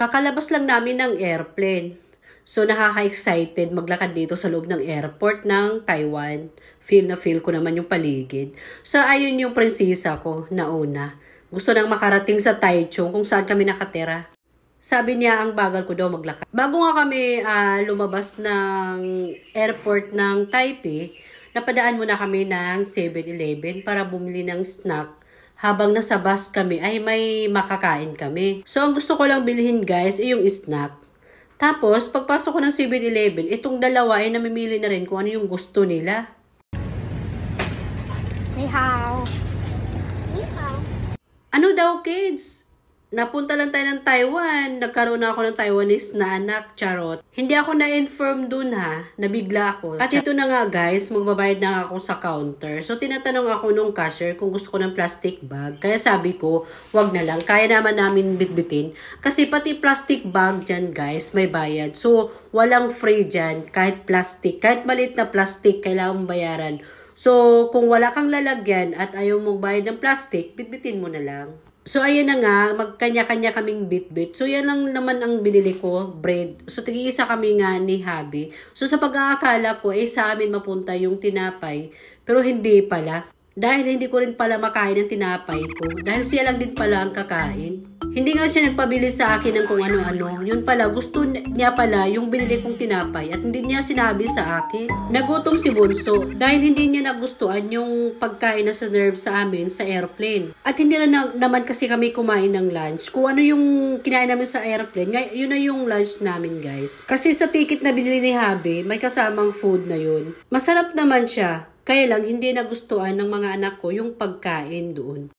Kakalabas lang namin ng airplane. So, nakaka-excited maglakad dito sa loob ng airport ng Taiwan. Feel na feel ko naman yung paligid. So, ayun yung prinsesa ko na una. Gusto nang makarating sa Taichung kung saan kami nakatira. Sabi niya, ang bagal ko daw maglakad. Bago nga kami lumabas ng airport ng Taipei, napadaan muna kami ng 7-Eleven para bumili ng snack. Habang nasa bus kami ay may makakain kami. So, ang gusto ko lang bilhin guys ay yung snack. Tapos, pagpasok ko ng 7-Eleven, itong dalawa ay namimili na rin kung ano yung gusto nila. Ni hao. Ni hao. Ano daw kids? Napunta lang tayo ng Taiwan. Nagkaroon na ako ng Taiwanese na anak, charot. Hindi ako na-inform dun ha. Nabigla ako. At ito na nga guys, magbabayad na ako sa counter. So tinatanong ako nung cashier kung gusto ko ng plastic bag. Kaya sabi ko, wag na lang. Kaya naman namin bitbitin. Kasi pati plastic bag dyan guys, may bayad. So walang free dyan. Kahit plastic, kahit maliit na plastic, kailangan bayaran. So kung wala kang lalagyan at ayaw mong bayad ng plastic, bitbitin mo na lang. So, ayan na nga, magkanya-kanya kaming bit-bit. So, yan lang naman ang binili ko, bread. So, tig-isa kami nga ni Habi. So, sa pag-aakala ko, sa amin mapunta yung tinapay. Pero hindi pala. Dahil hindi ko rin pala makain ang tinapay ko. Dahil siya lang din pala ang kakain. Hindi nga siya nagpabili sa akin ng kung ano-ano. Yun pala, gusto niya pala yung binili kong tinapay at hindi niya sinabi sa akin. Nagutom si Bunso dahil hindi niya nagustuhan yung pagkain na serve sa amin sa airplane. At hindi na naman kasi kami kumain ng lunch. Kung ano yung kinain namin sa airplane, yun na yung lunch namin guys. Kasi sa ticket na binili ni Habi, may kasamang food na yun. Masarap naman siya. Kaya lang hindi nagustuhan ng mga anak ko yung pagkain doon.